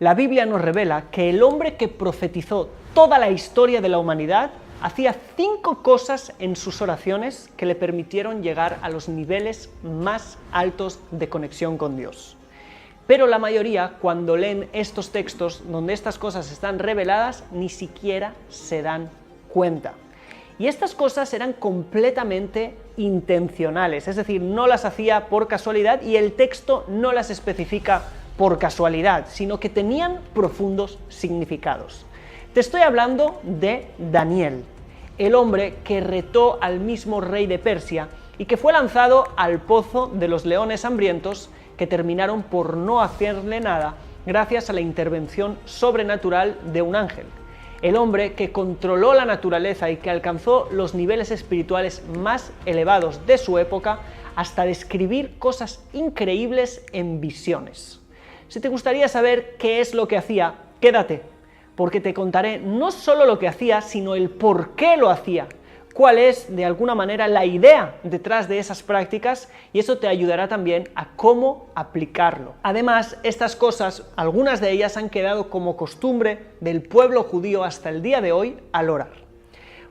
La Biblia nos revela que el hombre que profetizó toda la historia de la humanidad hacía 5 cosas en sus oraciones que le permitieron llegar a los niveles más altos de conexión con Dios. Pero la mayoría, cuando leen estos textos donde estas cosas están reveladas, ni siquiera se dan cuenta. Y estas cosas eran completamente intencionales, es decir, no las hacía por casualidad y el texto no las especifica por casualidad, sino que tenían profundos significados. Te estoy hablando de Daniel, el hombre que retó al mismo rey de Persia y que fue lanzado al pozo de los leones hambrientos, que terminaron por no hacerle nada gracias a la intervención sobrenatural de un ángel. El hombre que controló la naturaleza y que alcanzó los niveles espirituales más elevados de su época hasta describir cosas increíbles en visiones. Si te gustaría saber qué es lo que hacía, quédate, porque te contaré no solo lo que hacía, sino el por qué lo hacía, cuál es, de alguna manera, la idea detrás de esas prácticas, y eso te ayudará también a cómo aplicarlo. Además, estas cosas, algunas de ellas han quedado como costumbre del pueblo judío hasta el día de hoy al orar.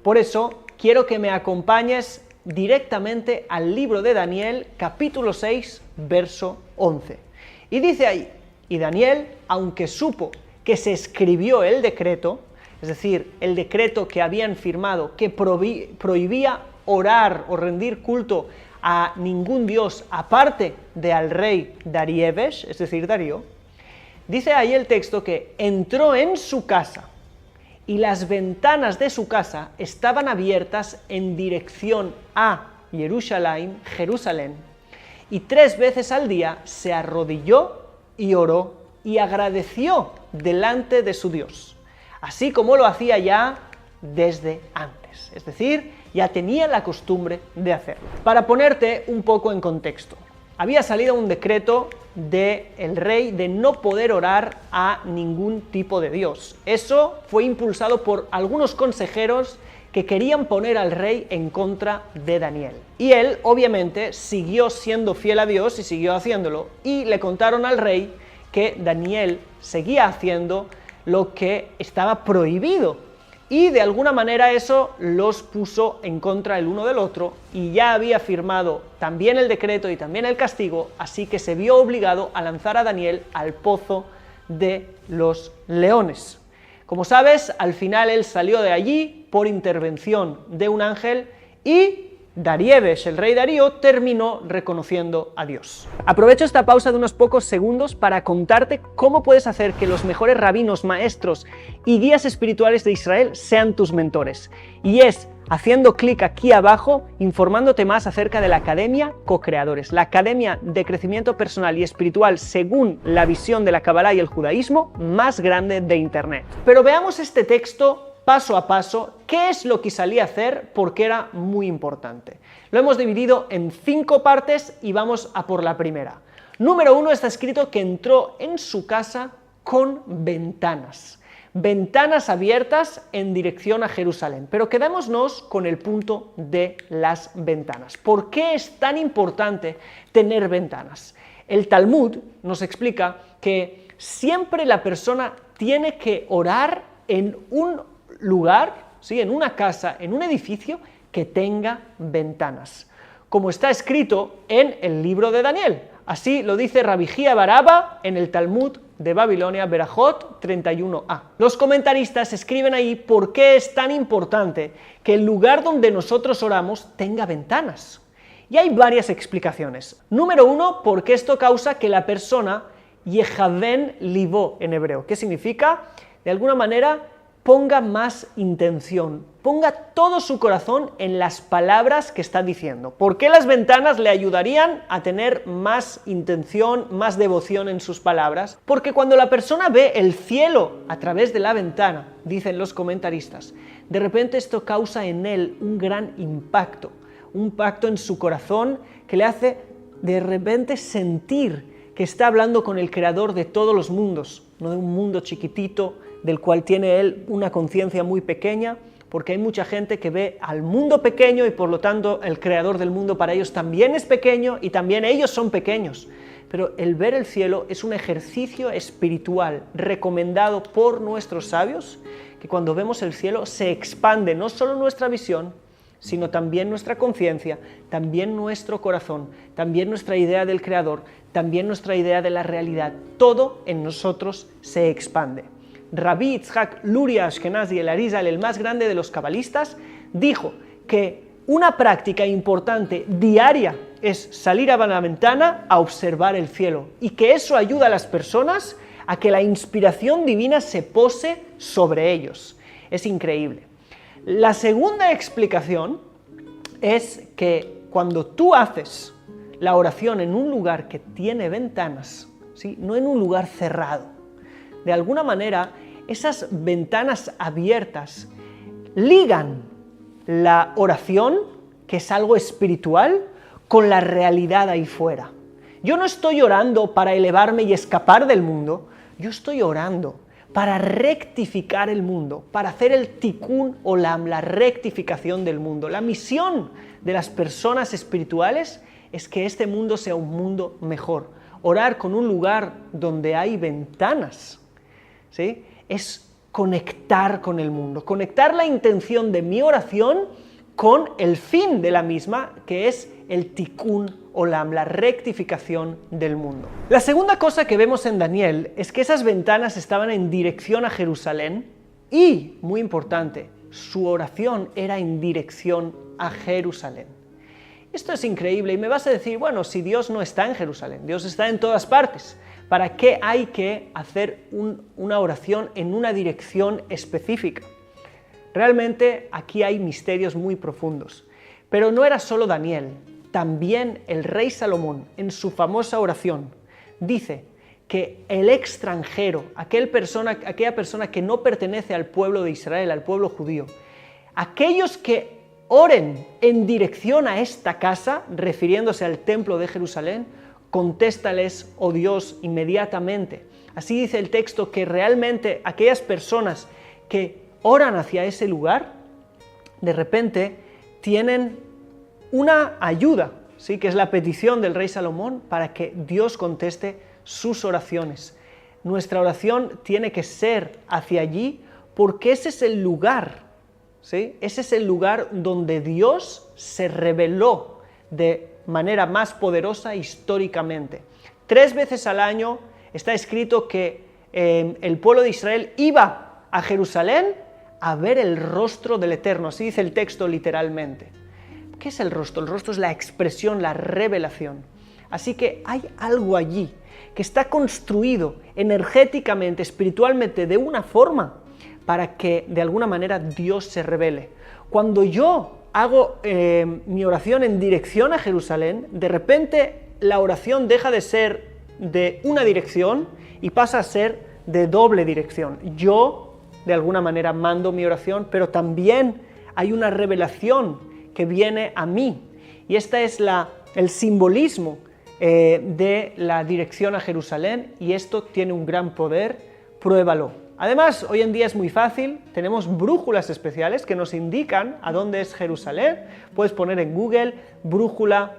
Por eso, quiero que me acompañes directamente al libro de Daniel, capítulo 6, verso 11. Y dice ahí: y Daniel, aunque supo que se escribió el decreto, es decir, el decreto que habían firmado que prohibía orar o rendir culto a ningún dios aparte de al rey Daríeves, es decir, Darío, dice ahí el texto que entró en su casa y las ventanas de su casa estaban abiertas en dirección a Jerusalén, y 3 veces al día se arrodilló y oró y agradeció delante de su Dios, así como lo hacía ya desde antes, es decir, ya tenía la costumbre de hacerlo. Para ponerte un poco en contexto, había salido un decreto del rey de no poder orar a ningún tipo de dios. Eso fue impulsado por algunos consejeros que querían poner al rey en contra de Daniel. Y él, obviamente, siguió siendo fiel a Dios y siguió haciéndolo, y le contaron al rey que Daniel seguía haciendo lo que estaba prohibido, y de alguna manera eso los puso en contra el uno del otro, y ya había firmado también el decreto y también el castigo, así que se vio obligado a lanzar a Daniel al pozo de los leones. Como sabes, al final él salió de allí por intervención de un ángel, y Daríeves, el rey Darío, terminó reconociendo a Dios. Aprovecho esta pausa de unos pocos segundos para contarte cómo puedes hacer que los mejores rabinos, maestros y guías espirituales de Israel sean tus mentores. Y es haciendo clic aquí abajo, informándote más acerca de la Academia Co-Creadores, la academia de crecimiento personal y espiritual según la visión de la Kabbalah y el judaísmo más grande de Internet. Pero veamos este texto paso a paso, qué es lo que salía a hacer, porque era muy importante. Lo hemos dividido en 5 partes y vamos a por la primera. Número 1, está escrito que entró en su casa con ventanas. Ventanas abiertas en dirección a Jerusalén. Pero quedémonos con el punto de las ventanas. ¿Por qué es tan importante tener ventanas? El Talmud nos explica que siempre la persona tiene que orar en un lugar, ¿sí?, en una casa, en un edificio que tenga ventanas, como está escrito en el libro de Daniel. Así lo dice Rabbi Jia bar Abba en el Talmud de Babilonia, Berajot 31a. Los comentaristas escriben ahí por qué es tan importante que el lugar donde nosotros oramos tenga ventanas. Y hay varias explicaciones. Número 1, porque esto causa que la persona yehaven libo en hebreo. ¿Qué significa? De alguna manera, ponga más intención, ponga todo su corazón en las palabras que está diciendo. ¿Por qué las ventanas le ayudarían a tener más intención, más devoción en sus palabras? Porque cuando la persona ve el cielo a través de la ventana, dicen los comentaristas, de repente esto causa en él un gran impacto en su corazón que le hace de repente sentir que está hablando con el creador de todos los mundos, no de un mundo chiquitito, del cual tiene él una conciencia muy pequeña, porque hay mucha gente que ve al mundo pequeño y por lo tanto el creador del mundo para ellos también es pequeño y también ellos son pequeños. pero el ver el cielo es un ejercicio espiritual recomendado por nuestros sabios, que cuando vemos el cielo se expande no solo nuestra visión, sino también nuestra conciencia, también nuestro corazón, también nuestra idea del Creador, también nuestra idea de la realidad. Todo en nosotros se expande. Rabbi Yitzhak Luria Ashkenazi el Arizal, el más grande de los cabalistas, dijo que una práctica importante diaria es salir a la ventana a observar el cielo y que eso ayuda a las personas a que la inspiración divina se pose sobre ellos. Es increíble. La segunda explicación es que cuando tú haces la oración en un lugar que tiene ventanas, ¿sí?, no en un lugar cerrado, de alguna manera esas ventanas abiertas ligan la oración, que es algo espiritual, con la realidad ahí fuera. Yo no estoy orando para elevarme y escapar del mundo, yo estoy orando para rectificar el mundo, para hacer el tikkun olam, la rectificación del mundo. La misión de las personas espirituales es que este mundo sea un mundo mejor. Orar con un lugar donde hay ventanas, ¿sí?, es conectar con el mundo, conectar la intención de mi oración con el fin de la misma, que es el tikkun olam, la rectificación del mundo. La segunda cosa que vemos en Daniel es que esas ventanas estaban en dirección a Jerusalén y, muy importante, su oración era en dirección a Jerusalén. Esto es increíble y me vas a decir, bueno, si Dios no está en Jerusalén, Dios está en todas partes, ¿para qué hay que hacer una oración en una dirección específica? Realmente aquí hay misterios muy profundos. Pero no era solo Daniel, también el rey Salomón, en su famosa oración, dice que el extranjero, aquella persona que no pertenece al pueblo de Israel, al pueblo judío, aquellos que oren en dirección a esta casa, refiriéndose al templo de Jerusalén, contéstales, oh Dios, inmediatamente. Así dice el texto que realmente aquellas personas que oran hacia ese lugar, de repente tienen una ayuda, ¿sí?, que es la petición del rey Salomón para que Dios conteste sus oraciones. Nuestra oración tiene que ser hacia allí porque ese es el lugar, ¿sí?, ese es el lugar donde Dios se reveló de manera más poderosa históricamente. 3 veces al año está escrito que el pueblo de Israel iba a Jerusalén a ver el rostro del Eterno, así dice el texto literalmente. ¿Qué es el rostro? El rostro es la expresión, la revelación. Así que hay algo allí que está construido energéticamente, espiritualmente, de una forma para que de alguna manera Dios se revele. Cuando yo hago mi oración en dirección a Jerusalén, de repente la oración deja de ser de una dirección y pasa a ser de doble dirección. Yo, de alguna manera, mando mi oración, pero también hay una revelación que viene a mí. Y este es el simbolismo de la dirección a Jerusalén, y esto tiene un gran poder, pruébalo. Además, hoy en día es muy fácil, tenemos brújulas especiales que nos indican a dónde es Jerusalén. Puedes poner en Google brújula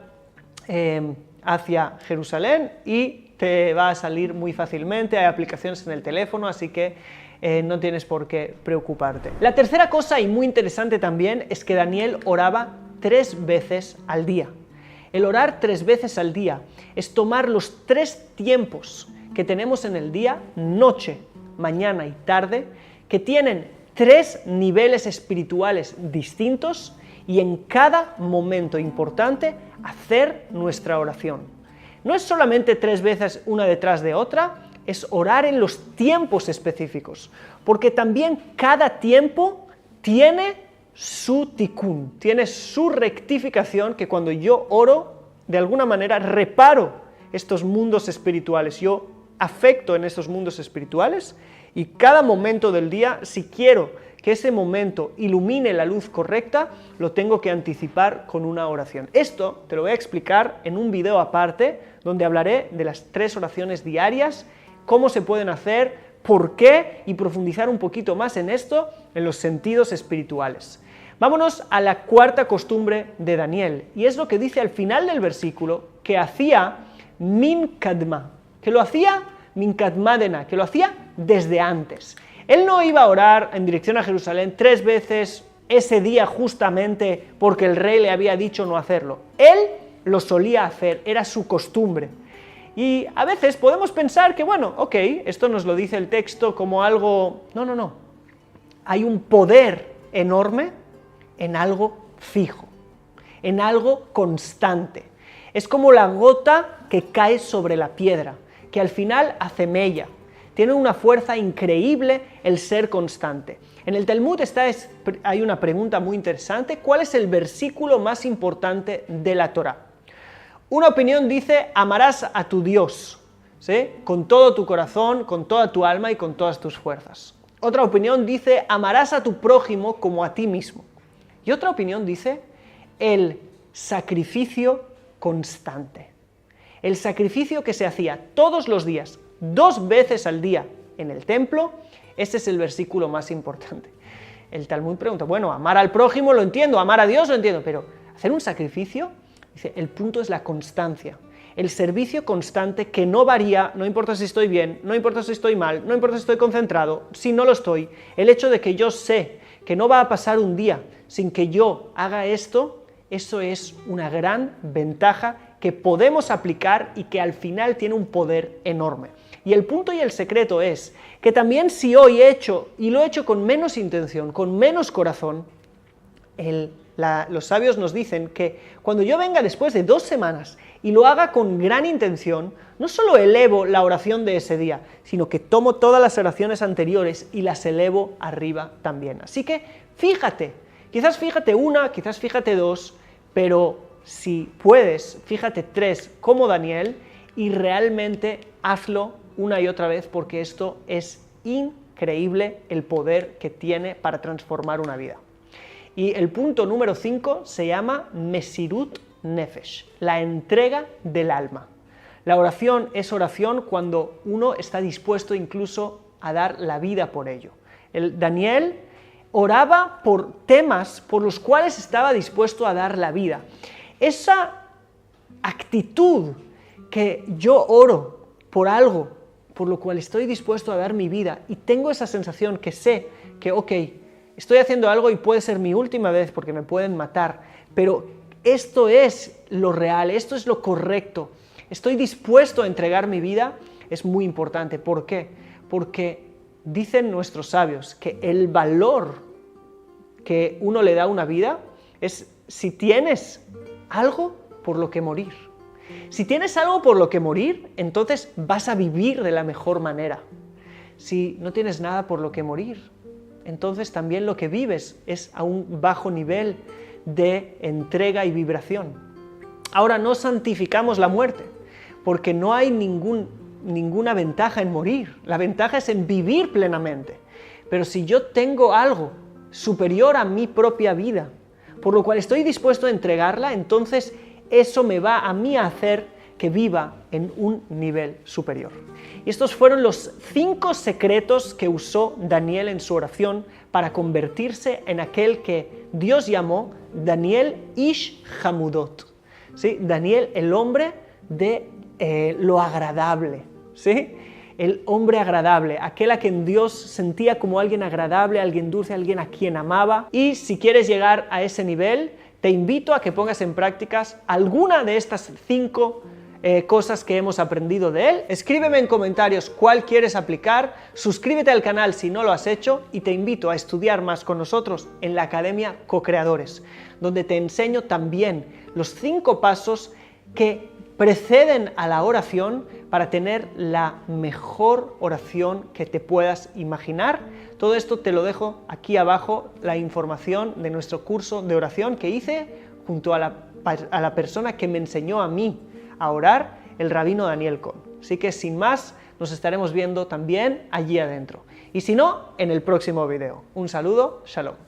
hacia Jerusalén y te va a salir muy fácilmente. Hay aplicaciones en el teléfono, así que no tienes por qué preocuparte. La tercera cosa, y muy interesante también, es que Daniel oraba 3 veces al día. El orar 3 veces al día es tomar los 3 tiempos que tenemos en el día, noche, mañana y tarde, que tienen 3 niveles espirituales distintos, y en cada momento importante hacer nuestra oración. No es solamente 3 veces una detrás de otra, es orar en los tiempos específicos, porque también cada tiempo tiene su tikkun, tiene su rectificación, que cuando yo oro, de alguna manera reparo estos mundos espirituales, yo afecto en estos mundos espirituales, y cada momento del día, si quiero que ese momento ilumine la luz correcta, lo tengo que anticipar con una oración. Esto te lo voy a explicar en un video aparte, donde hablaré de las 3 oraciones diarias, cómo se pueden hacer, por qué, y profundizar un poquito más en esto, en los sentidos espirituales. Vámonos a la cuarta costumbre de Daniel, y es lo que dice al final del versículo, que hacía min kadma, que lo hacía min kadmadena, que lo hacía desde antes. Él no iba a orar en dirección a Jerusalén 3 veces ese día justamente porque el rey le había dicho no hacerlo. Él lo solía hacer, era su costumbre. Y a veces podemos pensar que, bueno, ok, esto nos lo dice el texto como algo... No. Hay un poder enorme en algo fijo, en algo constante. Es como la gota que cae sobre la piedra, que al final hace mella. Tiene una fuerza increíble el ser constante. En el Talmud hay una pregunta muy interesante. ¿Cuál es el versículo más importante de la Torá? Una opinión dice, amarás a tu Dios, ¿sí?, con todo tu corazón, con toda tu alma y con todas tus fuerzas. Otra opinión dice, amarás a tu prójimo como a ti mismo. Y otra opinión dice, el sacrificio constante. El sacrificio que se hacía todos los días, 2 veces al día en el templo, ese es el versículo más importante. El Talmud pregunta, bueno, amar al prójimo lo entiendo, amar a Dios lo entiendo, pero hacer un sacrificio, dice, el punto es la constancia. El servicio constante que no varía, no importa si estoy bien, no importa si estoy mal, no importa si estoy concentrado, si no lo estoy, el hecho de que yo sé que no va a pasar un día sin que yo haga esto, eso es una gran ventaja que podemos aplicar y que al final tiene un poder enorme. Y el punto y el secreto es que también si hoy he hecho, y lo he hecho con menos intención, con menos corazón, los sabios nos dicen que cuando yo venga después de 2 semanas y lo haga con gran intención, no solo elevo la oración de ese día, sino que tomo todas las oraciones anteriores y las elevo arriba también. Así que fíjate, quizás fíjate 1, quizás fíjate 2, pero si puedes, fíjate 3 como Daniel y realmente hazlo una y otra vez porque esto es increíble el poder que tiene para transformar una vida. Y el punto número 5 se llama Mesirut Nefesh, la entrega del alma. La oración es oración cuando uno está dispuesto incluso a dar la vida por ello. Daniel oraba por temas por los cuales estaba dispuesto a dar la vida. Esa actitud que yo oro por algo por lo cual estoy dispuesto a dar mi vida y tengo esa sensación que sé que, ok, estoy haciendo algo y puede ser mi última vez porque me pueden matar, pero esto es lo real, esto es lo correcto, estoy dispuesto a entregar mi vida, es muy importante. ¿Por qué? Porque dicen nuestros sabios que el valor que uno le da a una vida es si tienes algo por lo que morir. Si tienes algo por lo que morir, entonces vas a vivir de la mejor manera. Si no tienes nada por lo que morir, entonces también lo que vives es a un bajo nivel de entrega y vibración. Ahora, no santificamos la muerte, porque no hay ninguna ventaja en morir. La ventaja es en vivir plenamente. Pero si yo tengo algo superior a mi propia vida, por lo cual estoy dispuesto a entregarla, entonces eso me va a mí a hacer que viva en un nivel superior. Y estos fueron los 5 secretos que usó Daniel en su oración para convertirse en aquel que Dios llamó Daniel Ish Hamudot, ¿sí? Daniel, el hombre de lo agradable, ¿sí? El hombre agradable, aquel a quien Dios sentía como alguien agradable, alguien dulce, alguien a quien amaba. Y si quieres llegar a ese nivel, te invito a que pongas en prácticas alguna de estas 5 cosas que hemos aprendido de él. Escríbeme en comentarios cuál quieres aplicar, suscríbete al canal si no lo has hecho y te invito a estudiar más con nosotros en la Academia Co-Creadores, donde te enseño también los 5 pasos que preceden a la oración para tener la mejor oración que te puedas imaginar. Todo esto te lo dejo aquí abajo, la información de nuestro curso de oración que hice junto a la persona que me enseñó a mí a orar, el rabino Daniel Cohn. Así que sin más, nos estaremos viendo también allí adentro. Y si no, en el próximo video. Un saludo, shalom.